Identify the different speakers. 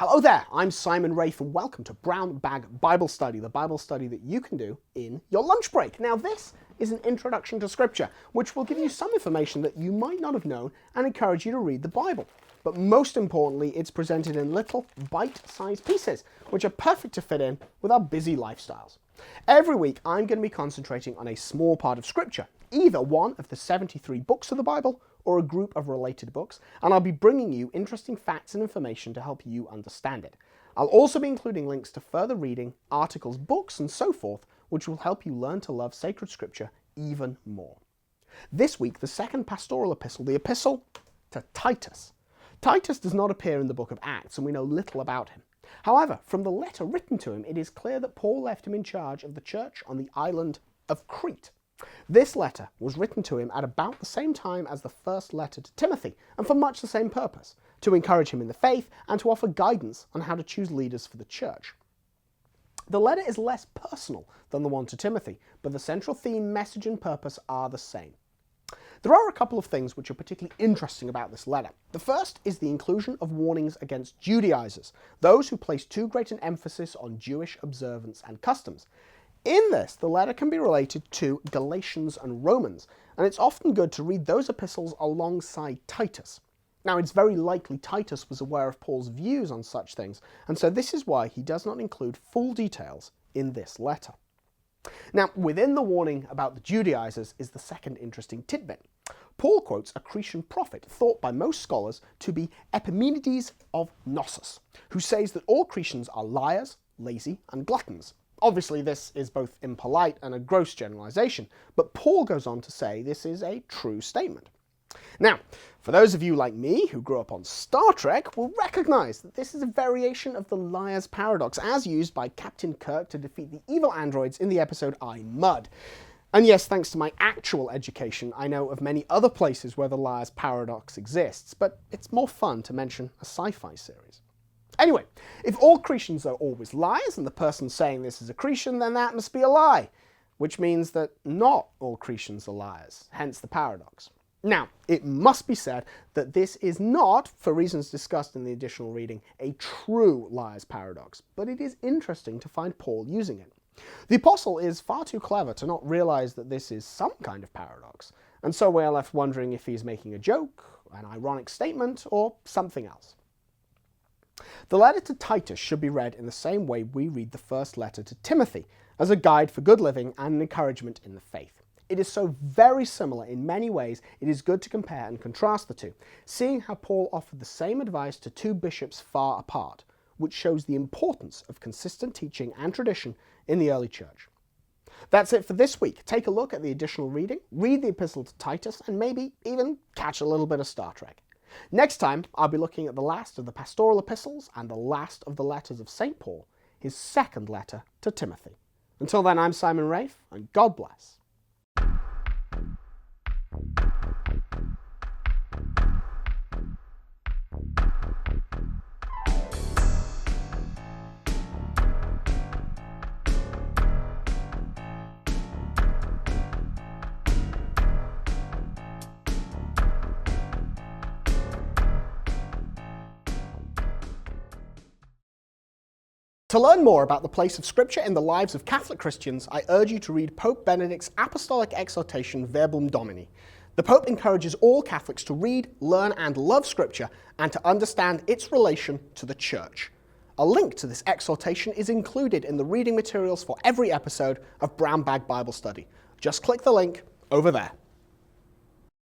Speaker 1: Hello there, I'm Simon Rafe and welcome to Brown Bag Bible Study, the Bible study that you can do in your lunch break. Now this is an introduction to Scripture, which will give you some information that you might not have known and encourage you to read the Bible. But most importantly, it's presented in little bite-sized pieces, which are perfect to fit in with our busy lifestyles. Every week, I'm going to be concentrating on a small part of Scripture, either one of the 73 books of the Bible or a group of related books, and I'll be bringing you interesting facts and information to help you understand it. I'll also be including links to further reading, articles, books, and so forth, which will help you learn to love sacred Scripture even more. This week, the second pastoral epistle, the epistle to Titus. Titus does not appear in the book of Acts, and we know little about him. However, from the letter written to him, it is clear that Paul left him in charge of the church on the island of Crete. This letter was written to him at about the same time as the first letter to Timothy, and for much the same purpose, to encourage him in the faith and to offer guidance on how to choose leaders for the church. The letter is less personal than the one to Timothy, but the central theme, message, and purpose are the same. There are a couple of things which are particularly interesting about this letter. The first is the inclusion of warnings against Judaizers, those who place too great an emphasis on Jewish observance and customs. In this, the letter can be related to Galatians and Romans, and it's often good to read those epistles alongside Titus. Now, it's very likely Titus was aware of Paul's views on such things, and so this is why he does not include full details in this letter. Now, within the warning about the Judaizers is the second interesting tidbit. Paul quotes a Cretan prophet thought by most scholars to be Epimenides of Knossos, who says that all Cretans are liars, lazy, and gluttons. Obviously, this is both impolite and a gross generalization, but Paul goes on to say this is a true statement. Now, for those of you like me who grew up on Star Trek will recognize that this is a variation of the liar's paradox as used by Captain Kirk to defeat the evil androids in the episode I'm Mud. And yes, thanks to my actual education, I know of many other places where the liar's paradox exists, but it's more fun to mention a sci-fi series. Anyway, if all Cretans are always liars and the person saying this is a Cretan, then that must be a lie, which means that not all Cretans are liars, hence the paradox. Now, it must be said that this is not, for reasons discussed in the additional reading, a true liar's paradox, but it is interesting to find Paul using it. The apostle is far too clever to not realize that this is some kind of paradox, and so we're left wondering if he's making a joke, an ironic statement, or something else. The letter to Titus should be read in the same way we read the first letter to Timothy, as a guide for good living and an encouragement in the faith. It is so very similar in many ways, it is good to compare and contrast the two, seeing how Paul offered the same advice to two bishops far apart, which shows the importance of consistent teaching and tradition in the early church. That's it for this week. Take a look at the additional reading, read the epistle to Titus, and maybe even catch a little bit of Star Trek. Next time, I'll be looking at the last of the pastoral epistles and the last of the letters of St. Paul, his second letter to Timothy. Until then, I'm Simon Rafe, and God bless. To learn more about the place of Scripture in the lives of Catholic Christians, I urge you to read Pope Benedict's apostolic exhortation Verbum Domini. The Pope encourages all Catholics to read, learn, and love Scripture and to understand its relation to the Church. A link to this exhortation is included in the reading materials for every episode of Brown Bag Bible Study. Just click the link over there.